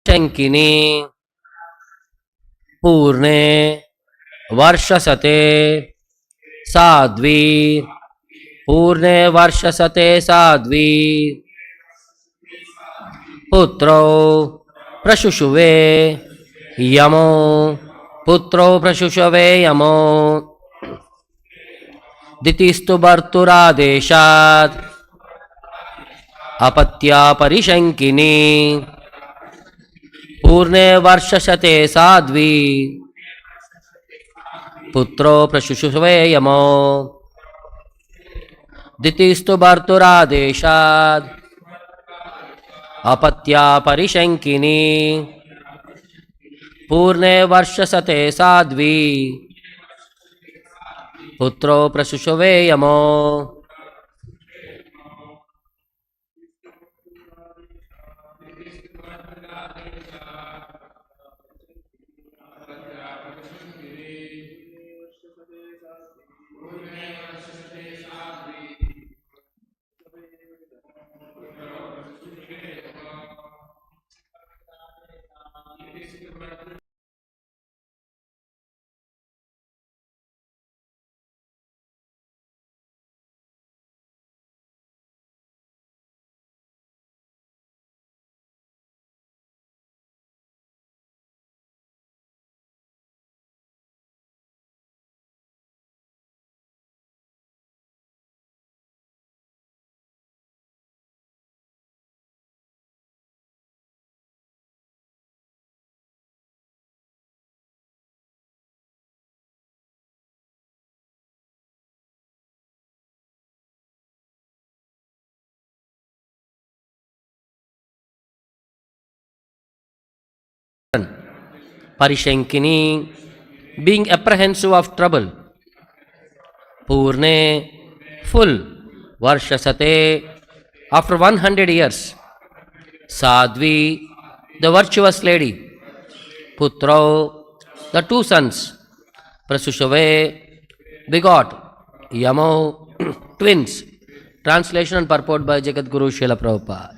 शंकिनी पूर्णे वर्षसते साध्वी पूर्णे वर्षसते साध्वी पुत्रो प्रशुषुवे यमो पुत्रो प्रशुषवे यमो दितिस्तु भर्तुरादेशात् अपत्या परिशंकिनी पूर्णे वर्षशते साध्वी पुत्रो प्रशुषुवे यमो दितिस्तु भर्तुरादेशात् अपत्या परिशंकिनी पूर्णे वर्षशते साध्वी पुत्रो प्रशुषुवे यमो Parishankini, being apprehensive of trouble. Purne, full. Varshasate, after 100 years. Sadhvi, the virtuous lady. Putro, the two sons. Prasushave, begot. Yamo, twins. Translation and purport by Jagadguru Srila Prabhupada.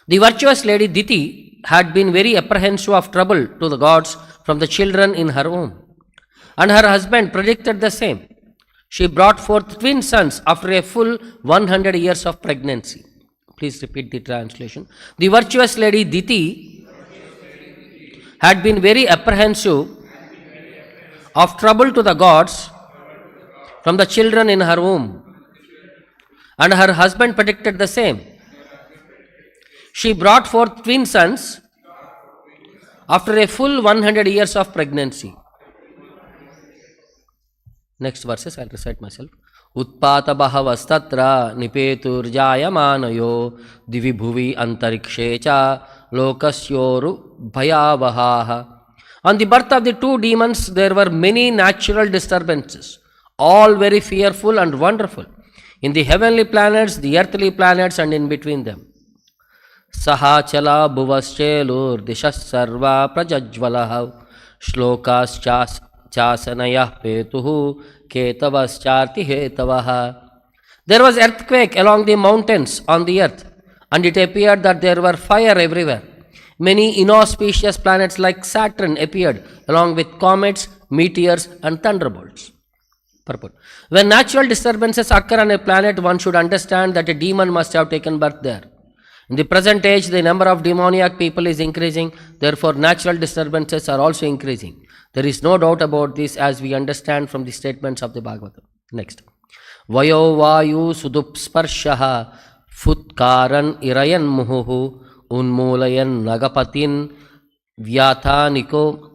The virtuous lady Diti had been very apprehensive of trouble to the gods from the children in her womb, and her husband predicted the same. She brought forth twin sons after a full 100 years of pregnancy. Please repeat the translation. The virtuous lady Diti had been very apprehensive of trouble to the gods from the children in her womb, and her husband predicted the same. She brought forth twin sons after a full 100 years of pregnancy. Next verses I'll recite myself. Utpata bahavastatra nipeturjayamanayo divi bhuvi antarikshecha lokasyoru bhayavahaha. On the birth of the two demons, there were many natural disturbances, all very fearful and wonderful, in the heavenly planets, the earthly planets, and in between them. Sahachala bhuvaschelur dishas sarva prajajvalah shlokas chasanayah petuhu ketavascharti hetavaha. There was earthquake along the mountains on the earth, and it appeared that there were fire everywhere. Many inauspicious planets like Saturn appeared along with comets, meteors, and thunderbolts. Purport. When natural disturbances occur on a planet, one should understand that a demon must have taken birth there. In the present age, the number of demoniac people is increasing, therefore natural disturbances are also increasing. There is no doubt about this, as we understand from the statements of the Bhagavatam. Next. Vayo vayu sudupsparshaha futkaran irayan muhuhu unmulayan nagapatin vyathaniko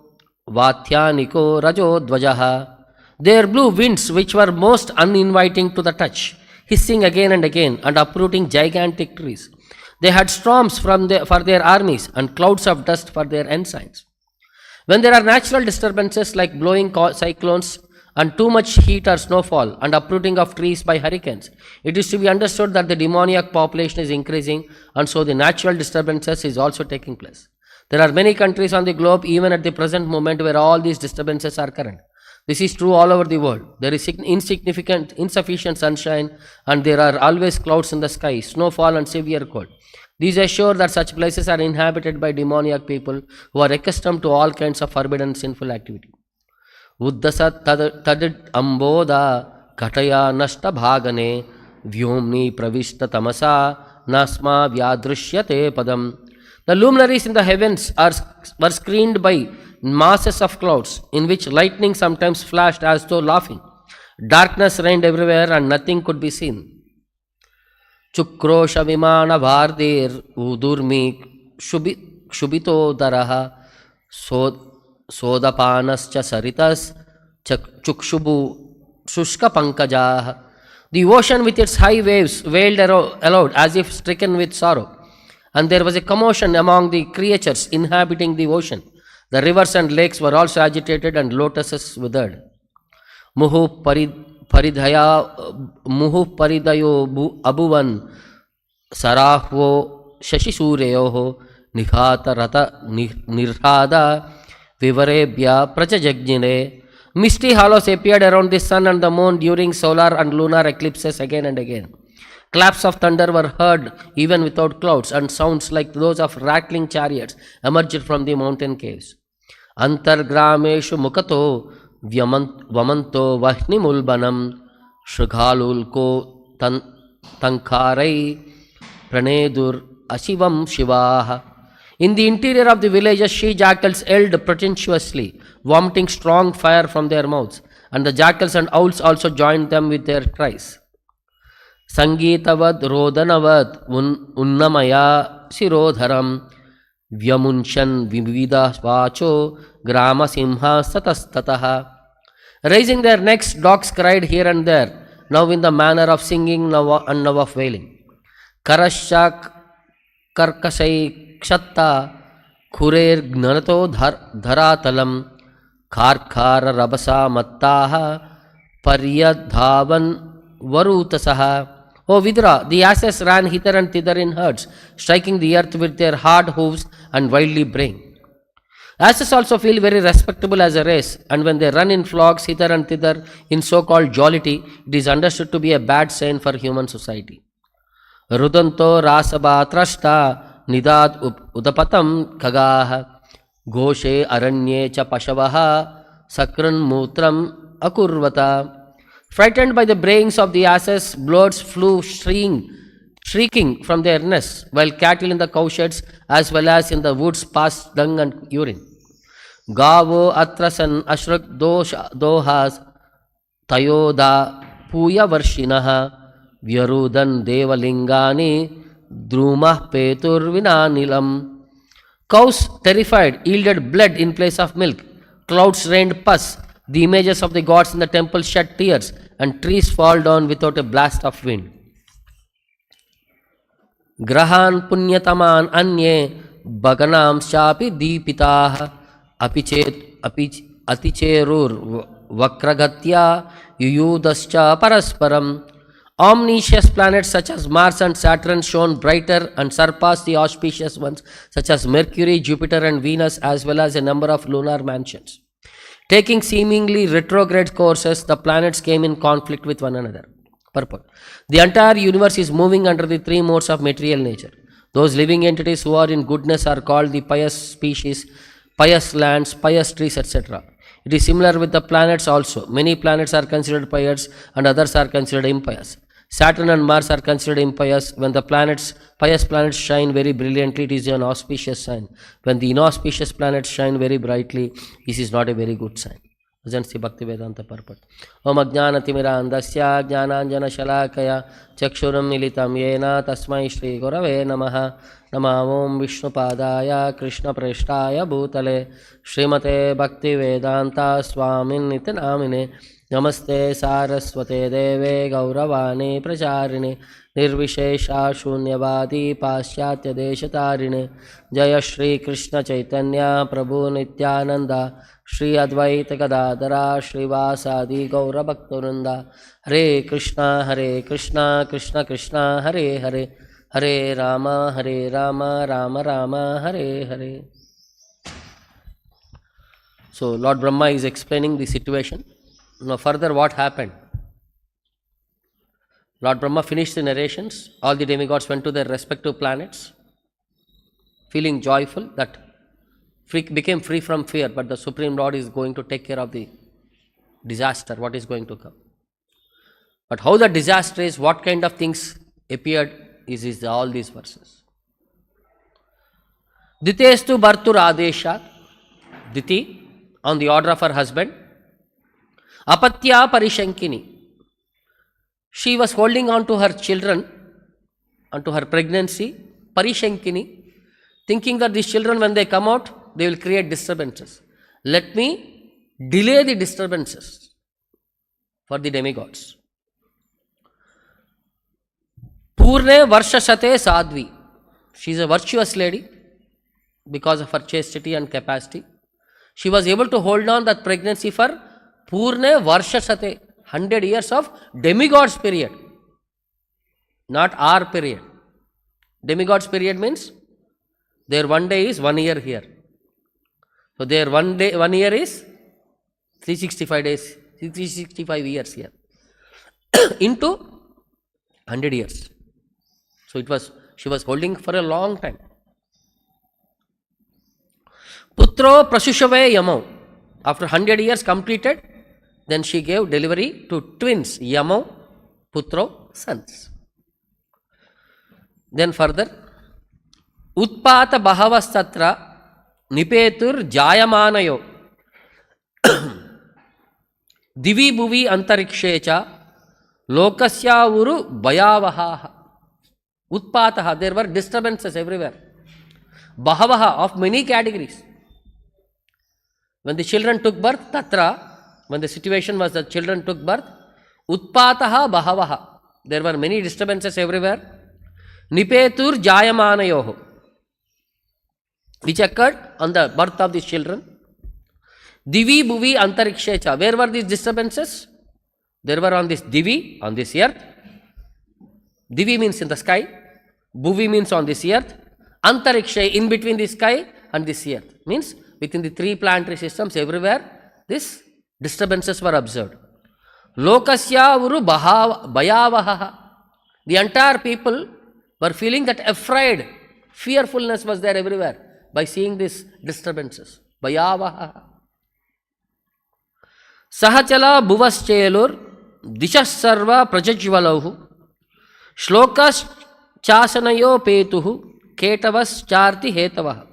vatyaniko rajo dvajaha. There blew winds which were most uninviting to the touch, hissing again and again and uprooting gigantic trees. They had storms for their armies and clouds of dust for their ensigns. When there are natural disturbances like blowing cyclones and too much heat or snowfall and uprooting of trees by hurricanes, it is to be understood that the demoniac population is increasing, and so the natural disturbances is also taking place. There are many countries on the globe even at the present moment where all these disturbances are current. This is true all over the world. There is insufficient sunshine, and there are always clouds in the sky, snowfall and severe cold. These assure that such places are inhabited by demoniac people who are accustomed to all kinds of forbidden sinful activity. Uddasa tadid amboda kataya nashta bhagane vyomni pravishta tamasa nasma vyadrishyate padam. The luminaries in the heavens were screened by masses of clouds in which lightning sometimes flashed as though laughing. Darkness reigned everywhere and nothing could be seen. Chukrosha vimana vardir udurmi shubito daraha sodapanascha saritas chukshubu shushka pankajah. The ocean with its high waves wailed aloud as if stricken with sorrow, and there was a commotion among the creatures inhabiting the ocean. The rivers and lakes were also agitated and lotuses withered. Muhu paridayo abuvan sarahvo shashisureyoho nikhata rata nirhada vivarebhya prachajajnine. Misty hollows appeared around the sun and the moon during solar and lunar eclipses again and again. Claps of thunder were heard even without clouds, and sounds like those of rattling chariots emerged from the mountain caves. Antargrameshu mukato vamanto vahnimulbanam shrighalulko tankarai pranedur ashivam shivaha. In the interior of the villages, she-jackals yelled pretentiously, vomiting strong fire from their mouths, and the jackals and owls also joined them with their cries. Sangeetavad rodanavad unnamaya sirodharam vyamunshan vivida vacho grama simha satastataha. Raising their necks, dogs cried here and there, now in the manner of singing and now of wailing. Karashak karkasai kshatta khurer gnanato dharatalam kharkhara rabasa mattaha paryadhavan varutasaha. O Vidra, the asses ran hither and thither in herds, striking the earth with their hard hooves and wildly braying. Asses also feel very respectable as a race, and when they run in flocks hither and thither in so-called jollity, it is understood to be a bad sign for human society. Rudanto rasaba trashta nidad udapatam kagaha goshe aranye cha pashavaha sakran mutram akurvata. Frightened by the brayings of the asses, birds flew shrieking from their nests, while cattle in the cowsheds as well as in the woods passed dung and urine. Gavo atrasan ashruk dohas tayoda puya varshinaha vyarudan devalingani drumah petur vinanilam. Cows, terrified, yielded blood in place of milk. Clouds rained pus. The images of the gods in the temple shed tears, and trees fall down without a blast of wind. Grahan punyataman anye baganam shapi deepitaha aticherur vakragatya yuyudascha parasparam. Omniscious planets such as Mars and Saturn shone brighter and surpassed the auspicious ones such as Mercury, Jupiter and Venus, as well as a number of lunar mansions. Taking seemingly retrograde courses, the planets came in conflict with one another. Purport. The entire universe is moving under the three modes of material nature. Those living entities who are in goodness are called the pious species, pious lands, pious trees, etc. It is similar with the planets also. Many planets are considered pious and others are considered impious. Saturn and Mars are considered impious. When the pious planets shine very brilliantly, it is an auspicious sign. When the inauspicious planets shine very brightly, this is not a very good sign. Ajansi Bhakti Vedanta purport. Om Ajnana Timira Andasya Jnananjana Shalakaya Chakshuram Militam Yena Tasmai Shri Gurave Namaha. Nama Om Vishnu Padaya Krishna Preshtaya Bhutale Srimate Bhakti Vedanta Swamin Nitinamine. Namaste Saraswate Deve Gauravani Pracharine Nirvishesha Shunyavadi Paschatya Deshatarine Jaya Shri Krishna Chaitanya Prabhu Nityananda Shri Advaita Gadadara Shri Vasadi Gaura Bhaktarunda Hare Krishna Krishna Krishna Hare Hare Hare Rama Rama Rama Hare Hare. So Lord Brahma is explaining the situation. Now further what happened? Lord Brahma finished the narrations. All the demigods went to their respective planets. feeling joyful, that became free from fear, but the Supreme Lord is going to take care of the disaster, what is going to come. But how the disaster is, what kind of things appeared, is all these verses. Ditestu Bhartur Adeshat, Diti, on the order of her husband, Apatya Parishankini, she was holding on to her children, onto her pregnancy, Parishankini, thinking that these children, when they come out, they will create disturbances. Let me delay the disturbances for the demigods. Purne Varshashate Sadvi, she is a virtuous lady because of her chastity and capacity. She was able to hold on that pregnancy for Purne Varshashate, 100 years of demigods period, not our period. Demigods period means their one day is 1 year here. So their 1 year is 365 days, 365 years here into 100 years. So she was holding for a long time. Putro Prasushave Yamo, after 100 years completed, then she gave delivery to twins, Yamo, Putro, sons. Then further, Utpata Bahavastatra Nipetur Jayamanayo Divi Bhuvi Antarikshecha Lokasya Uru Bhayavaha. Utpataha, there were disturbances everywhere. Bahavaha, of many categories. When the children took birth, Tatra, when the situation was that children took birth, Utpataha Bahavaha, there were many disturbances everywhere. Nipetur Jayamanayoho, which occurred on the birth of these children. Divi Bhuvi Antarikshecha, where were these disturbances? There were on this Divi, on this earth. Divi means in the sky, Bhuvi means on this earth, Antariksha, in between the sky and this earth, means within the 3 planetary systems, everywhere these disturbances were observed. Lokasya Uru Bhayavaha, the entire people were feeling that afraid, fearfulness was there everywhere by seeing these disturbances. Bhayavaha. Sahachala Bhuvaschelur Dishasarva Prajajvalahu Shlokas Chasanayo Petuhu Ketavas Charti Hetavaha.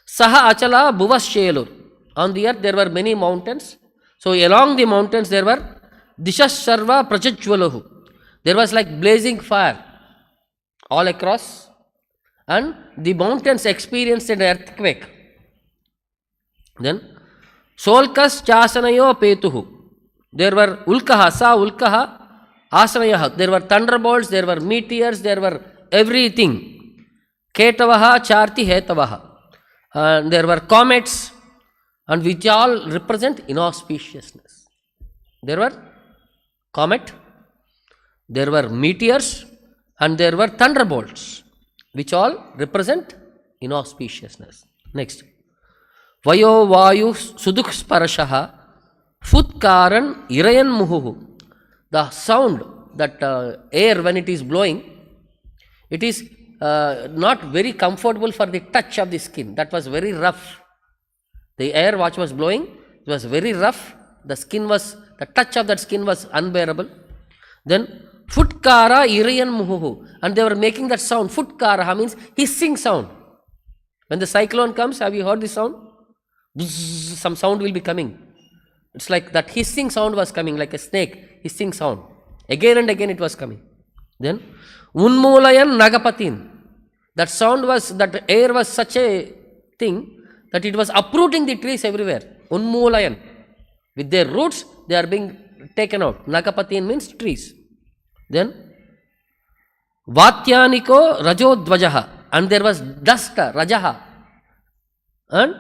Saha Achala Bhuvaschelur. On the earth there were many mountains. So along the mountains there were Dishasarva Prajajvalahu. There was like blazing fire all across, and the mountains experienced an earthquake. Then Solkas Chasanayo Petuhu. There were Ulkaha, Sa Ulkaha, Asanayaha. There were thunderbolts, there were meteors, there were everything. Ketavaha, Charti, Hetavaha. And there were comets, and which all represent inauspiciousness. There were comet, there were meteors, and there were thunderbolts, which all represent inauspiciousness. Next. Vayo Vayu Suduk Sparashaha Futkaran Irayan Muhuhu. The sound, that air when it is blowing, it is not very comfortable for the touch of the skin. That was very rough. The air which was blowing, it was very rough. The touch of that skin was unbearable. Then Futkara Irayan Muhuhu. And they were making that sound. Futkara means hissing sound. When the cyclone comes, have you heard the sound? Bzz, some sound will be coming. It's like that hissing sound was coming, like a snake hissing sound. Again and again it was coming. Then Unmulayan Nagapatin. That sound was, that air was such a thing that it was uprooting the trees everywhere. Unmulayan. With their roots, they are being taken out. Nagapatin means trees. Then Vatyaniko Rajodvajaha. And there was dust, Rajaha. And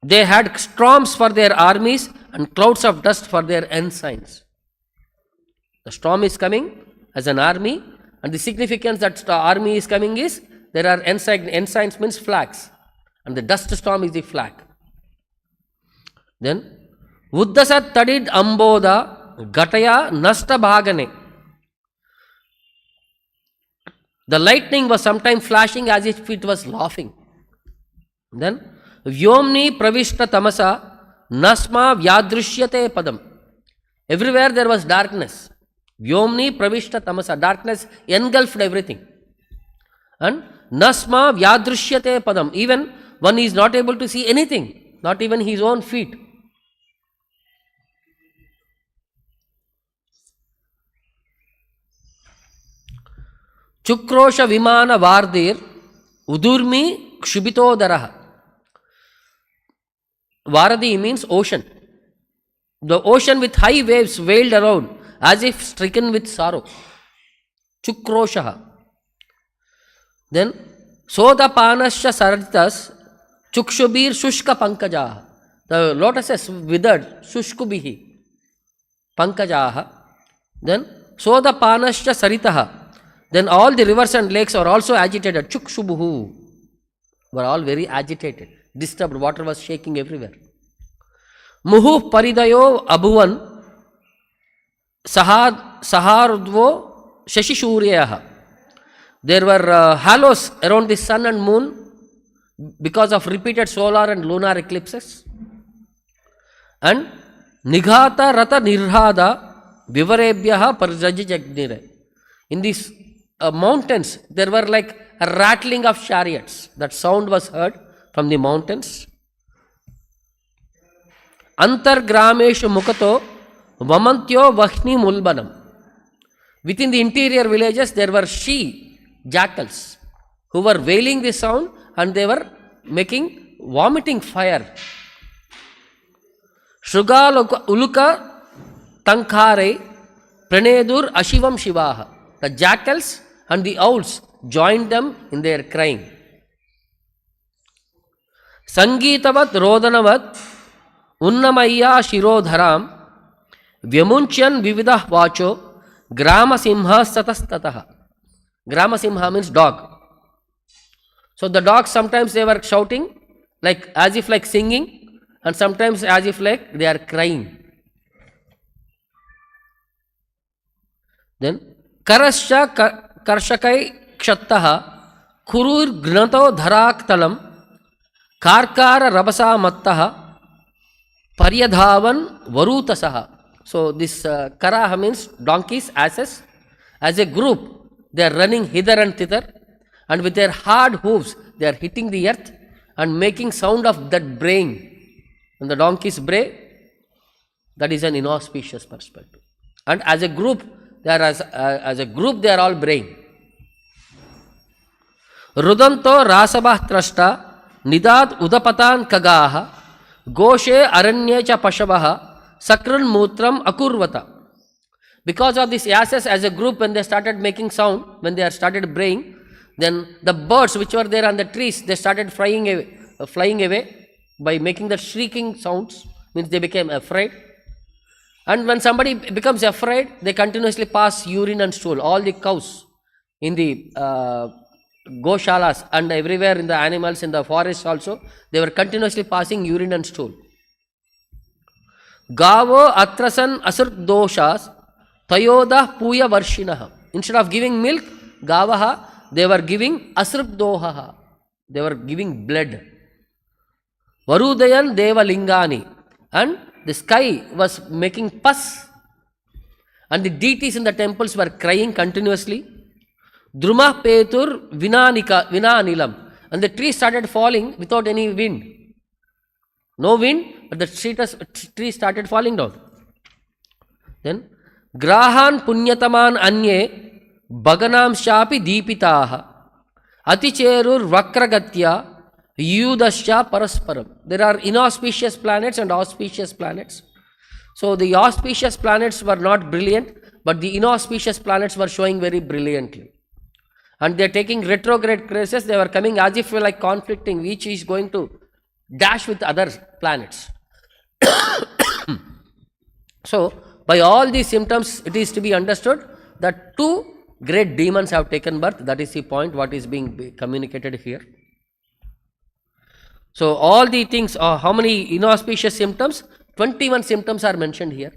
they had storms for their armies and clouds of dust for their ensigns. The storm is coming as an army, and the significance that the army is coming is there are ensigns means flags, and the dust storm is the flag. Then Uddasat Tadid Amboda Gataya Nasta Bhagane. The lightning was sometimes flashing as if it was laughing. Then, Vyomni pravishta tamasa nasma vyadrishyate padam. Everywhere there was darkness. Vyomni pravishta tamasa. Darkness engulfed everything. And nasma vyadrishyate padam. Even one is not able to see anything, not even his own feet. Chukrosha vimana vardir udurmi kshubitodaraha. Varadi means ocean. The ocean with high waves wailed around as if stricken with sorrow. Chukroshaha. Then Sodapanasya sarditas chukshubir shushka pankajaha. The lotuses withered shushkubihi pankajaha. Then Sodapanasya saritaha. Then all the rivers and lakes are also agitated. Chukshubuhu were all very agitated, disturbed. Water was shaking everywhere. Muhu paridayo abhuvan saharudvo shashishuryaha. There were halos around the sun and moon because of repeated solar and lunar eclipses. And nighata rata nirhada vivarebhyaha parjajagnire. In these mountains, there were like a rattling of chariots. That sound was heard from the mountains. Antargrameshu mukato vamantyo vahni mulbanam. Within the interior villages, there were jackals, who were wailing the sound and they were making vomiting fire. Shruga uluka tankhare pranedur ashivam shivaha. The jackals and the owls joined them in their crying. Sangeetavat rodanavat unnamaya shirodharam vyamunchyan vividah vacho grama simha satastataha. Grama simha means dog. So the dogs, sometimes they were shouting like as if like singing, and sometimes as if like they are crying. Then Karasya karshakai kshattaha kurur gnato dharaktalam karkara rabasa mattaha paryadhavan varutasaha. So this karaha means donkeys, asses. As a group, they are running hither and thither, and with their hard hooves they are hitting the earth and making sound of that braying. When the donkeys bray, that is an inauspicious perspective. And as a group, they are all braying. Rudanto rasabah trashta nidat udapatan kagaha goshe aranyecha pashabaha sakran mutram akurvata. Because of these asses, as a group, when they started making sound, when they started braying, then the birds which were there on the trees, they started flying away by making the shrieking sounds, means they became afraid. And when somebody becomes afraid, they continuously pass urine and stool. All the cows in the goshalas and everywhere in the animals in the forest also, they were continuously passing urine and stool. Gavo atrasan asur doshas tayoda puya varshinaha. Instead of giving milk, gavaha, they were giving asrup dohaha. They were giving blood. Varudayan deva lingani. And the sky was making pus. And the deities in the temples were crying continuously. Druma petur vinanilam. And the trees started falling without any wind. No wind, but the trees started falling down. Then, Grahan punyataman anye baganam shapi deepitaha aticherur vakragatya yudasya parasparam. There are inauspicious planets and auspicious planets. So the auspicious planets were not brilliant, but the inauspicious planets were showing very brilliantly. And they are taking retrograde graces. They were coming as if like conflicting. Each is going to dash with other planets. So, by all these symptoms, it is to be understood that two great demons have taken birth. That is the point what is being communicated here. So, all the things, how many inauspicious symptoms? 21 symptoms are mentioned here.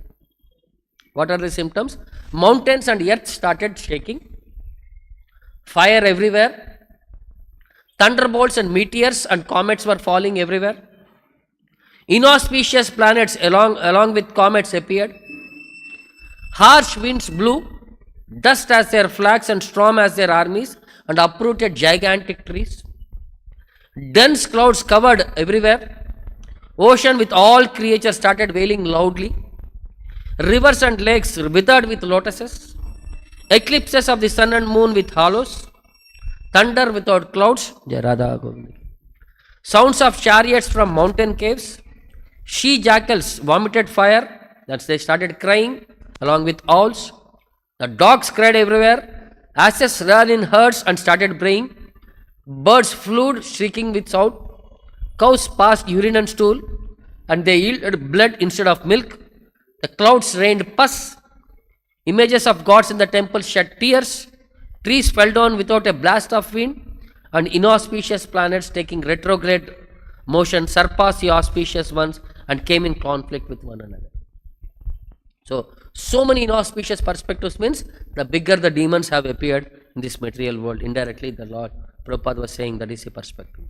What are the symptoms? Mountains and earth started shaking. fire everywhere, thunderbolts and meteors and comets were falling everywhere. Inauspicious planets along with comets appeared. Harsh winds blew, dust as their flags and storm as their armies, and uprooted gigantic trees. Dense clouds covered everywhere. Ocean with all creatures started wailing loudly. Rivers and lakes withered with lotuses. Eclipses of the sun and moon with hollows. Thunder without clouds. Sounds of chariots from mountain caves. She jackals vomited fire. That's they started crying along with owls. The dogs cried everywhere. Asses ran in herds and started braying. Birds flew shrieking with sound. Cows passed urine and stool, and they yielded blood instead of milk. The clouds rained pus. Images of gods in the temple shed tears. Trees fell down without a blast of wind, and inauspicious planets taking retrograde motion surpassed the auspicious ones and came in conflict with one another. So many inauspicious perspectives means the bigger the demons have appeared in this material world. Indirectly, the Lord Prabhupada was saying that is a perspective.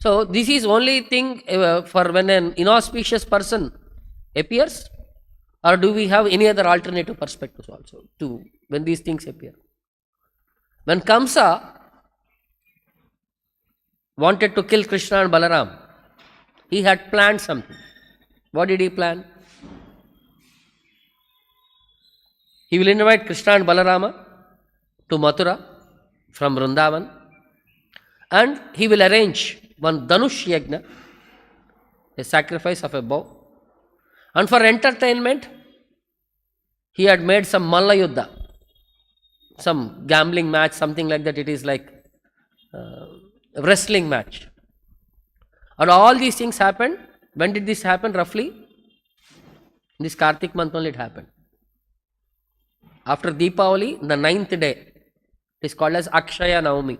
So this is only thing for when an inauspicious person appears, or do we have any other alternative perspectives also to when these things appear? When Kamsa wanted to kill Krishna and Balaram, he had planned something. What did he plan? He will invite Krishna and Balarama to Mathura from Vrindavan, and he will arrange one Dhanush Yajna, a sacrifice of a bow. And for entertainment, he had made some Malla Yuddha, some gambling match, something like that. It is like a wrestling match. And all these things happened. When did this happen roughly? In this Kartik month only it happened. After Deepavali, the 9th day, it is called as Akshaya Navami.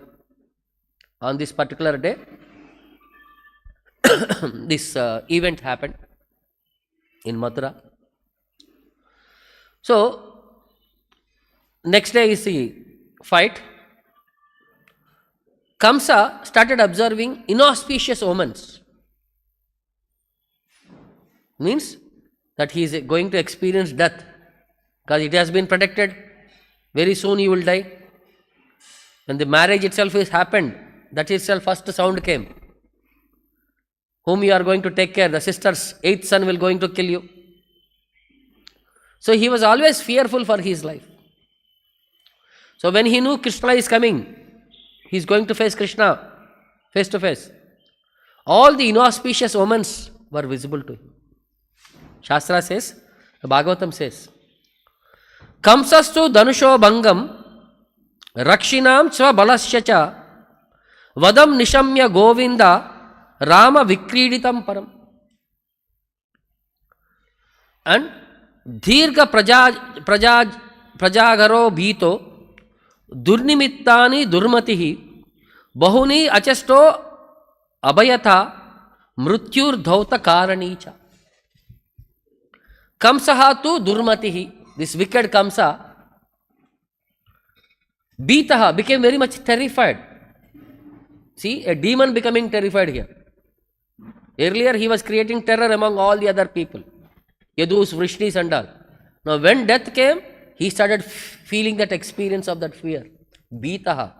On this particular day, this event happened in Mathura. So, next day is the fight. Kamsa started observing inauspicious omens. Means that he is going to experience death, because it has been predicted, very soon he will die. When the marriage itself is happened, that itself first sound came. Whom you are going to take care, the sister's 8th son will going to kill you. So he was always fearful for his life. So when he knew Krishna is coming, he is going to face Krishna face to face, all the inauspicious omens were visible to him. Shastra says, Bhagavatam says, Kamsastu Dhanusho Bhangam Rakshinam Sva Balasya Cha Vadam Nishamya Govinda Rama Vikriditam Param. And Dhirga Prajagaro Bhito Durnimittani Durmatihi Bahuni Achasto Abhayatha Mrutyur Dhauta Karanicha. Kamsaha tu Durmatihi. This wicked Kamsa, Bitaha, became very much terrified. See, a demon becoming terrified here. Earlier he was creating terror among all the other people. Yadus, Vrishnis and all. Now when death came, he started feeling that experience of that fear. Bitaha.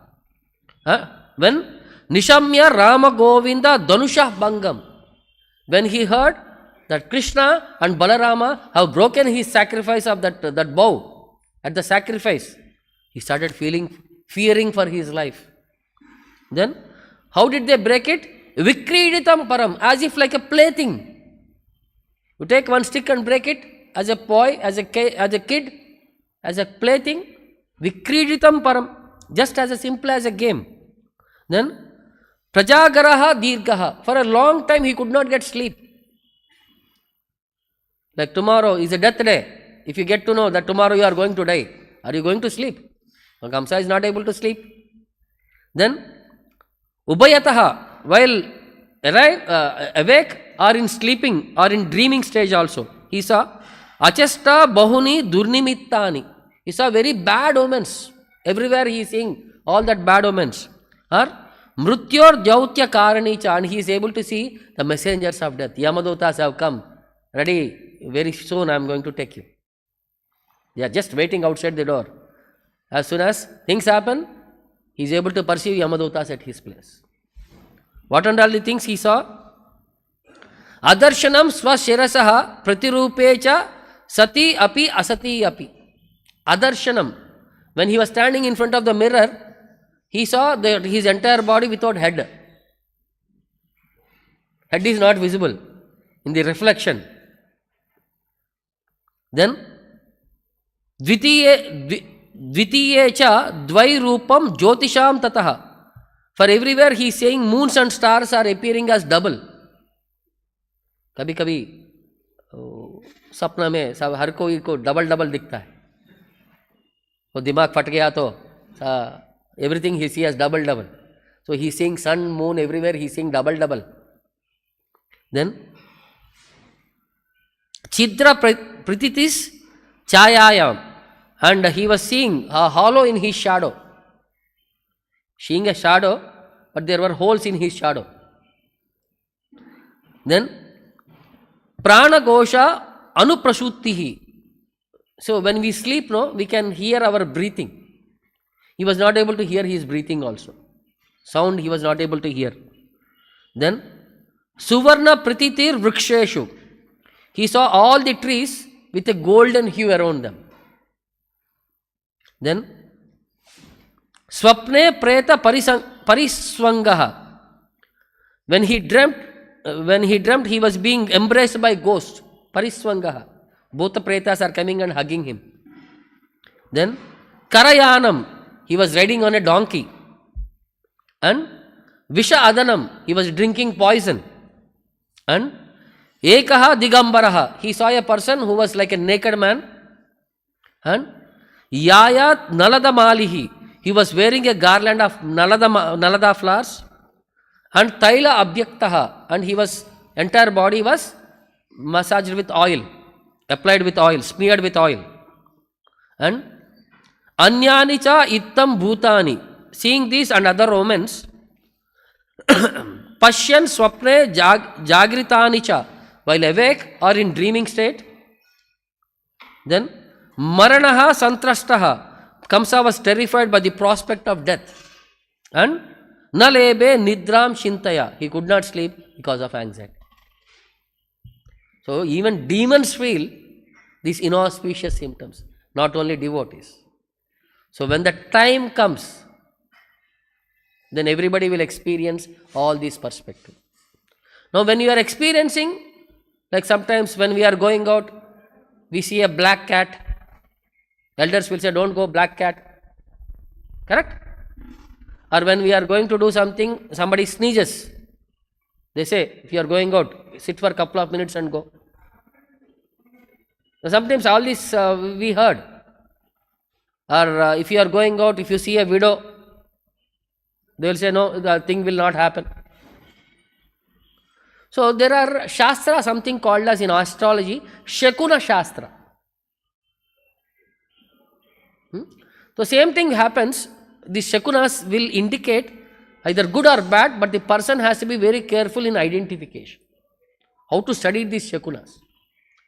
When Nishamya Rama Govinda Dhanusha Bhangam. When he heard that Krishna and Balarama have broken his sacrifice of that bow at the sacrifice, he started fearing for his life. Then, how did they break it? Vikriditam param, as if like a plaything. You take one stick and break it as a boy, as a kid, as a plaything. Vikriditam param, just as simple as a game. Then, Prajagaraha Dirgaha, for a long time he could not get sleep. Like tomorrow is a death day. If you get to know that tomorrow you are going to die, are you going to sleep? Kamsa is not able to sleep. Then, Ubhayataha, while awake or in sleeping or in dreaming stage also, he saw Achasta Bahuni Durnimittani. He saw very bad omens. Everywhere he is seeing all that bad omens. Or Mrutyor Jautya Karanicha, and he is able to see the messengers of death. Yamadutas have come. Ready, very soon I am going to take you. They are just waiting outside the door. As soon as things happen, he is able to perceive Yamadutas at his place. What and all the things he saw? Adarshanam swashirasaha pratirupecha sati api asati api. Adarshanam. When he was standing in front of the mirror, he saw his entire body without head. Head is not visible in the reflection. Then, Dvitiye cha dvai rupam jyotisham tataha. For everywhere he is saying moons and stars are appearing as double. कभी कभी सपना में सब हर कोई को double double दिखता है. वो दिमाग फट गया तो everything he sees as double double. So he is seeing sun, moon, everywhere he is seeing double double. Then Chidra Prititis Chayayam, and he was seeing a hollow in his shadow. Seeing a shadow, but there were holes in his shadow. Then Prana Gosha Anuprashuttihi. So when we sleep, no, we can hear our breathing. He was not able to hear his breathing also. Sound he was not able to hear. Then Suvarna Pratitir Vriksheshu. He saw all the trees with a golden hue around them. Then Swapne Preta Pariswangaha. When he dreamt, he was being embraced by ghosts. Pariswangaha. Both the pretas are coming and hugging him. Then Karayanam. He was riding on a donkey. And Visha Adanam. He was drinking poison. And Ekaha Digambaraha. He saw a person who was like a naked man. And Yayat Nalada Malihi. He was wearing a garland of Nalada flowers. And Taila Abhyaktaha. And entire body was massaged with oil. Applied with oil. Smeared with oil. And Anyani cha ittam bhutani. Seeing these and other omens, Pashyan swapne jagritani cha. While awake or in dreaming state. Then Maranaha santrastaha. Kamsa was terrified by the prospect of death. And Nalebe nidram shintaya. He could not sleep because of anxiety. So even demons feel these inauspicious symptoms. Not only devotees. So when the time comes, then everybody will experience all these perspectives. Now when you are experiencing, like sometimes when we are going out, we see a black cat. Elders will say, don't go black cat. Correct? Or when we are going to do something, somebody sneezes. They say, if you are going out, sit for a couple of minutes and go. Now sometimes all this we heard. Or if you are going out, if you see a widow, they will say, no, the thing will not happen. So there are Shastra, something called as in astrology, Shakuna Shastra. So same thing happens, the Shakunas will indicate either good or bad, but the person has to be very careful in identification. How to study these Shakunas.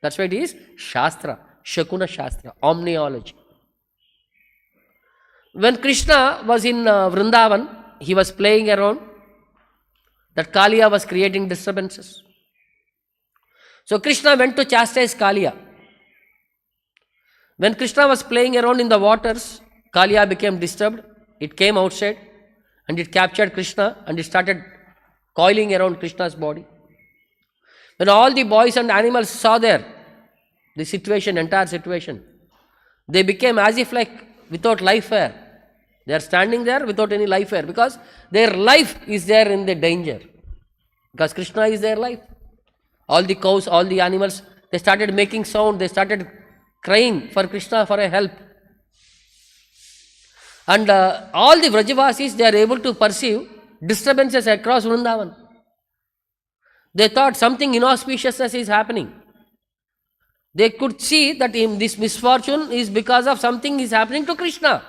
That's why it is Shastra, Shakuna Shastra, omniology. When Krishna was in Vrindavan, he was playing around. That Kalia was creating disturbances. So Krishna went to chastise Kalia. When Krishna was playing around in the waters, Kalia became disturbed. It came outside and it captured Krishna and it started coiling around Krishna's body. When all the boys and animals saw there, the situation, entire situation, they became as if like without life air. They are standing there without any life air because their life is there in the danger. Because Krishna is their life. All the cows, all the animals, they started making sound, they started crying for Krishna for a help. And all the Vrajavasis, they are able to perceive disturbances across Vrindavan. They thought something inauspicious is happening. They could see that this misfortune is because of something is happening to Krishna.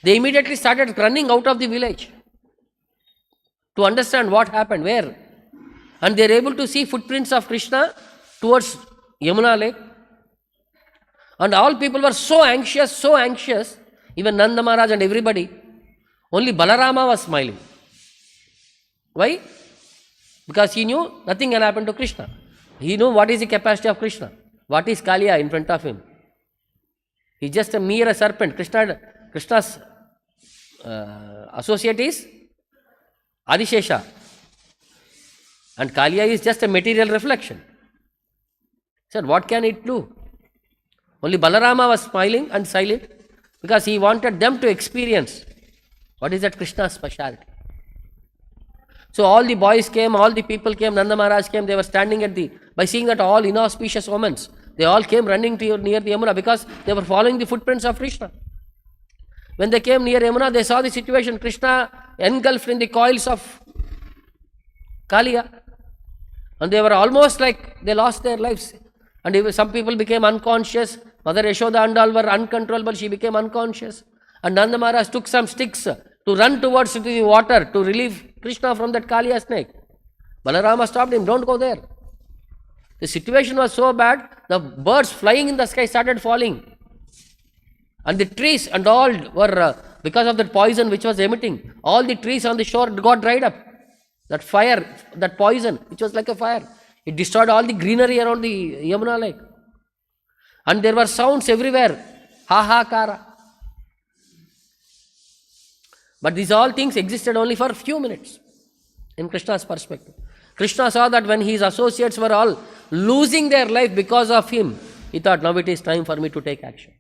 They immediately started running out of the village to understand what happened, where. And they are able to see footprints of Krishna towards Yamuna lake. And all people were so anxious, even Nanda Maharaj and everybody. Only Balarama was smiling. Why? Because he knew nothing can happen to Krishna. He knew what is the capacity of Krishna. What is Kalia in front of him? He is just a mere serpent. Krishna's associate is Adishesha. And Kalia is just a material reflection. He said, what can it do? Only Balarama was smiling and silent because he wanted them to experience what is that Krishna's speciality. So all the boys came, all the people came, Nanda Maharaj came, they were standing by seeing that all inauspicious omens, they all came running near the Yamuna because they were following the footprints of Krishna. When they came near Yamuna, they saw the situation, Krishna engulfed in the coils of Kalia. And they were almost like they lost their lives. And even some people became unconscious. Mother Yashoda and all were uncontrollable, she became unconscious. And Nanda Maharaj took some sticks to run towards the water to relieve Krishna from that Kalia snake. Balarama stopped him, don't go there. The situation was so bad, the birds flying in the sky started falling. And the trees and all were, because of that poison which was emitting, all the trees on the shore got dried up. That fire, that poison, which was like a fire, it destroyed all the greenery around the Yamuna lake. And there were sounds everywhere, ha-ha-kara. But these all things existed only for a few minutes in Krishna's perspective. Krishna saw that when his associates were all losing their life because of him, he thought, now it is time for me to take action.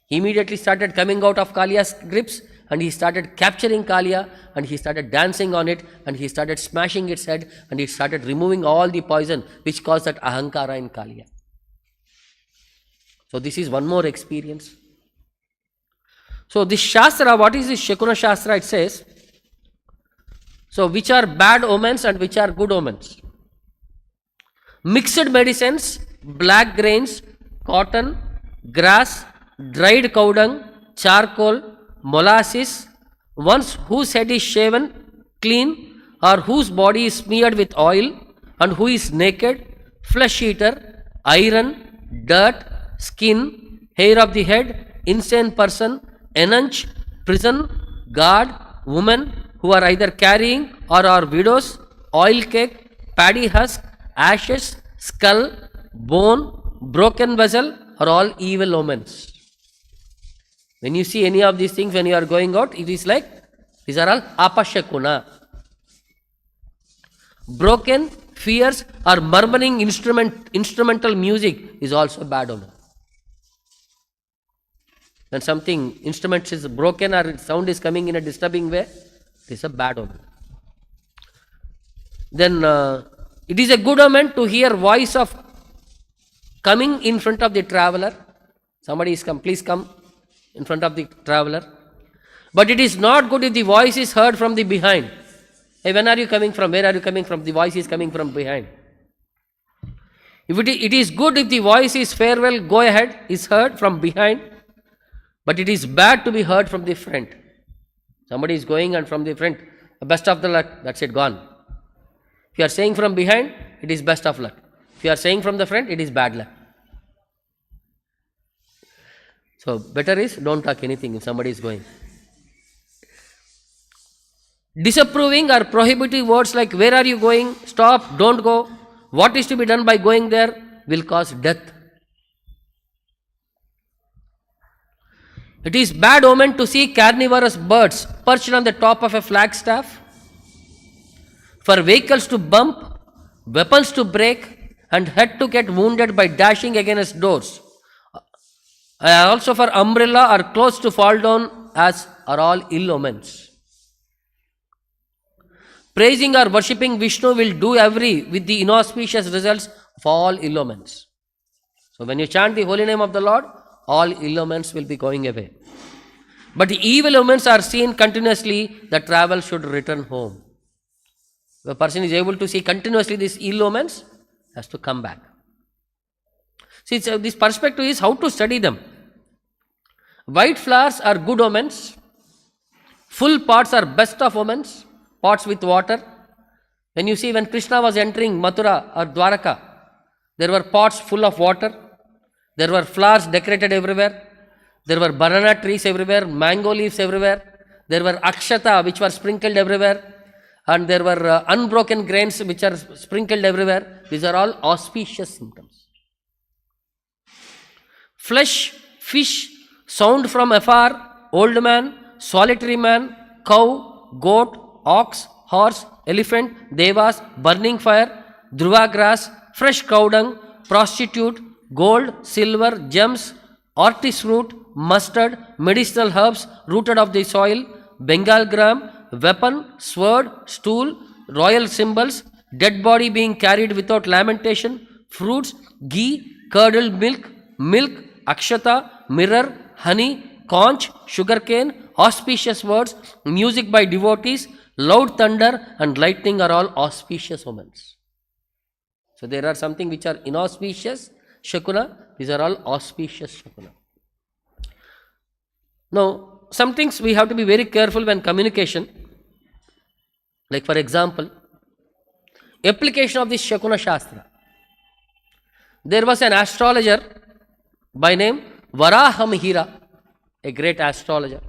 He immediately started coming out of Kalia's grips and he started capturing Kalia and he started dancing on it and he started smashing its head and he started removing all the poison which caused that ahankara in Kalia. So this is one more experience. So this Shastra, what is this Shakuna Shastra? It says, so which are bad omens and which are good omens. Mixed medicines, black grains, cotton, grass, dried cow dung, charcoal, molasses, one whose head is shaven clean or whose body is smeared with oil and who is naked, flesh eater, iron, dirt, skin, hair of the head, insane person, enunch, prison, guard, women who are either carrying or are widows, oil cake, paddy husk, ashes, skull, bone, broken vessel are all evil omens. When you see any of these things when you are going out, it is like, these are all apashakuna. Broken, fierce or murmuring instrumental music is also bad omen. When something, instrument is broken or sound is coming in a disturbing way, it is a bad omen. Then it is a good omen to hear voice of coming in front of the traveler. Somebody is come, please come in front of the traveler. But it is not good if the voice is heard from the behind. Hey, when are you coming from? Where are you coming from? The voice is coming from behind. If it is good if the voice is farewell, go ahead, is heard from behind. But it is bad to be heard from the front. Somebody is going and from the front, best of the luck, that's it, gone. If you are saying from behind, it is best of luck. If you are saying from the front, it is bad luck. So better is don't talk anything if somebody is going. Disapproving or prohibitive words like where are you going, stop, don't go, what is to be done by going there will cause death. It is bad omen to see carnivorous birds perched on the top of a flagstaff, for vehicles to bump, weapons to break, and head to get wounded by dashing against doors. Also for umbrella or clothes to fall down, as are all ill omens. Praising or worshipping Vishnu will do away with the inauspicious results of all ill omens. So when you chant the holy name of the Lord, all ill omens will be going away. But the evil omens are seen continuously, the travel should return home. If a person is able to see continuously these ill omens, has to come back. See, this perspective is how to study them. White flowers are good omens. Full pots are best of omens. Pots with water. When you see when Krishna was entering Mathura or Dwaraka, there were pots full of water. There were flowers decorated everywhere. There were banana trees everywhere, mango leaves everywhere. There were akshata which were sprinkled everywhere. And there were unbroken grains which are sprinkled everywhere. These are all auspicious symptoms. Flesh, fish, sound from afar, old man, solitary man, cow, goat, ox, horse, elephant, devas, burning fire, dhruva grass, fresh cow dung, prostitute, gold, silver, gems, ortis root, mustard, medicinal herbs rooted of the soil, Bengal gram, weapon, sword, stool, royal symbols, dead body being carried without lamentation, fruits, ghee, curdled milk, milk, akshata, mirror, honey, conch, sugarcane, auspicious words, music by devotees, loud thunder and lightning are all auspicious omens. So there are something which are inauspicious, Shakuna, these are all auspicious Shakuna. Now, some things we have to be very careful when communication. Like for example, application of this Shakuna Shastra. There was an astrologer by name Rahasyam, a great astrologer.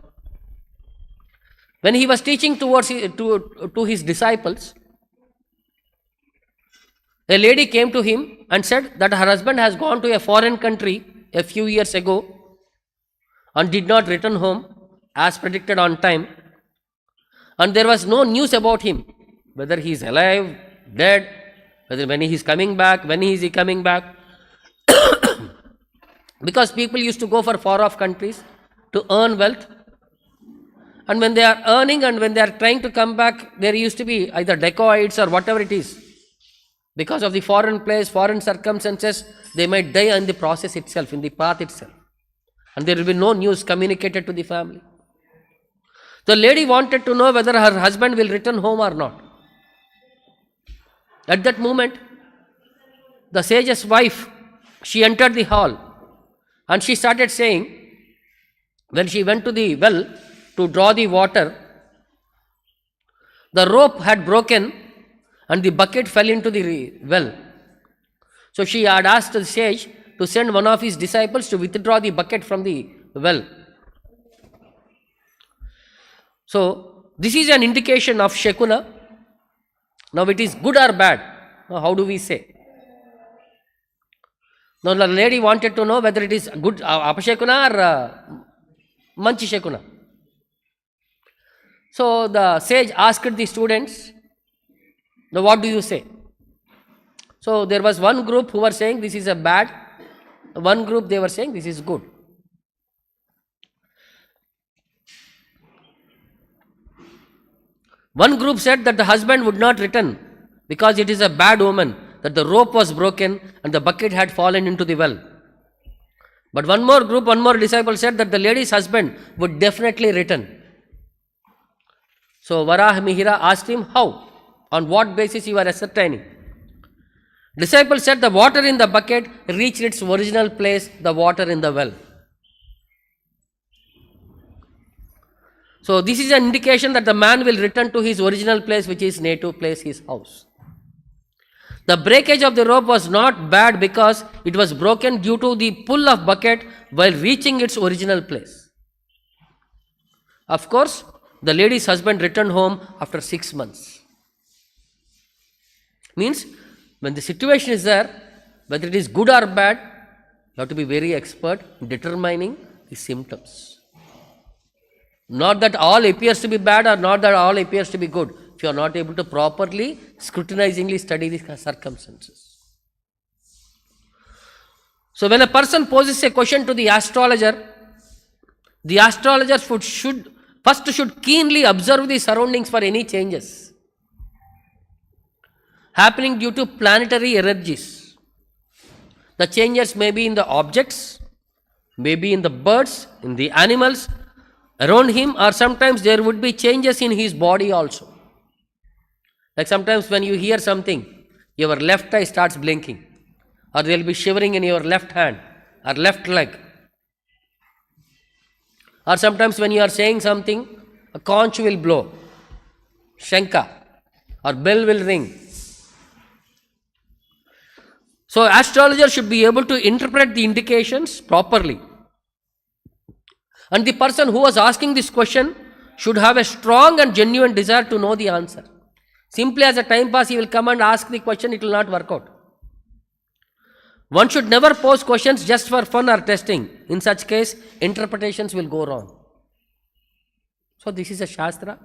When he was teaching to his disciples, a lady came to him and said that her husband has gone to a foreign country a few years ago and did not return home as predicted on time, and there was no news about him, whether he is alive, dead, whether when he is coming back, when is he coming back. Because people used to go for far off countries to earn wealth, and when they are earning and when they are trying to come back, there used to be either dacoits or whatever it is. Because of the foreign place, foreign circumstances, they might die in the process itself, in the path itself, and there will be no news communicated to the family. The lady wanted to know whether her husband will return home or not. At that moment, the sage's wife, she entered the hall and she started saying, when she went to the well to draw the water, the rope had broken and the bucket fell into the well. So she had asked the sage to send one of his disciples to withdraw the bucket from the well. So this is an indication of Shakuna. Now it is good or bad. Now how do we say? Now the lady wanted to know whether it is good apashakuna or manchi Shakuna. So the sage asked the students, now what do you say? So there was one group who were saying this is a bad, one group they were saying this is good. One group said that the husband would not return because it is a bad omen, that the rope was broken and the bucket had fallen into the well. But one more group, one more disciple said that the lady's husband would definitely return. So Rahasyam asked him, how? On what basis you are ascertaining? Disciple said the water in the bucket reached its original place, the water in the well. So this is an indication that the man will return to his original place, which is native place, his house. The breakage of the rope was not bad because it was broken due to the pull of bucket while reaching its original place. Of course, the lady's husband returned home after 6 months. Means, when the situation is there, whether it is good or bad, you have to be very expert in determining the symptoms. Not that all appears to be bad or not that all appears to be good, if you are not able to properly, scrutinizingly study the circumstances. So when a person poses a question to the astrologer should keenly observe the surroundings for any changes happening due to planetary energies. The changes may be in the objects, may be in the birds, in the animals around him, or sometimes there would be changes in his body also. Like sometimes when you hear something, your left eye starts blinking, or there will be shivering in your left hand or left leg. Or sometimes when you are saying something, a conch will blow, shanka, or bell will ring. So astrologer should be able to interpret the indications properly. And the person who was asking this question should have a strong and genuine desire to know the answer. Simply as a time pass, he will come and ask the question, it will not work out. One should never pose questions just for fun or testing. In such case, interpretations will go wrong. So this is a Shastra.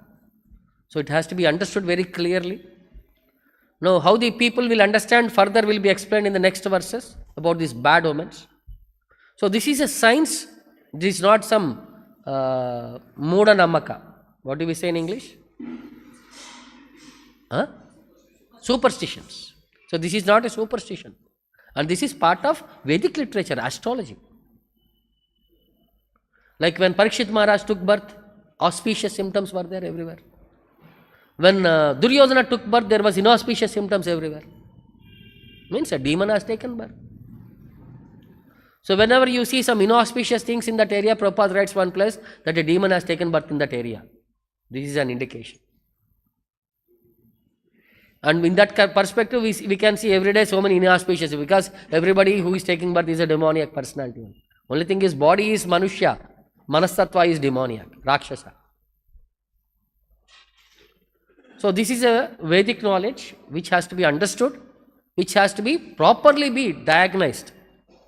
So it has to be understood very clearly. Now, how the people will understand further will be explained in the next verses about these bad omens. So this is a science. This is not some Mooda Namaka. What do we say in English? Superstitions. So this is not a superstition. And this is part of Vedic literature, astrology. Like when Parikshit Maharaj took birth, auspicious symptoms were there everywhere. When Duryodhana took birth, there was inauspicious symptoms everywhere. Means a demon has taken birth. So whenever you see some inauspicious things in that area, Prabhupada writes one place that a demon has taken birth in that area. This is an indication. And in that perspective, we can see every day so many inauspicious, because everybody who is taking birth is a demoniac personality. Only thing is, body is Manushya, Manasattva is demoniac, Rakshasa. So this is a Vedic knowledge which has to be understood, which has to be properly be diagnosed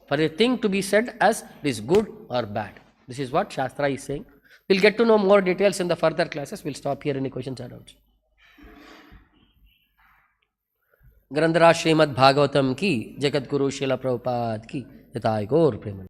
for a thing to be said as this good or bad. This is what Shastra is saying. We'll get to know more details in the further classes. We'll stop here. Any questions or doubts? ग्रंथराज Shrimad Bhagavatam की जगत गुरु शिला प्रभुपाद की यथाय गौर प्रेम।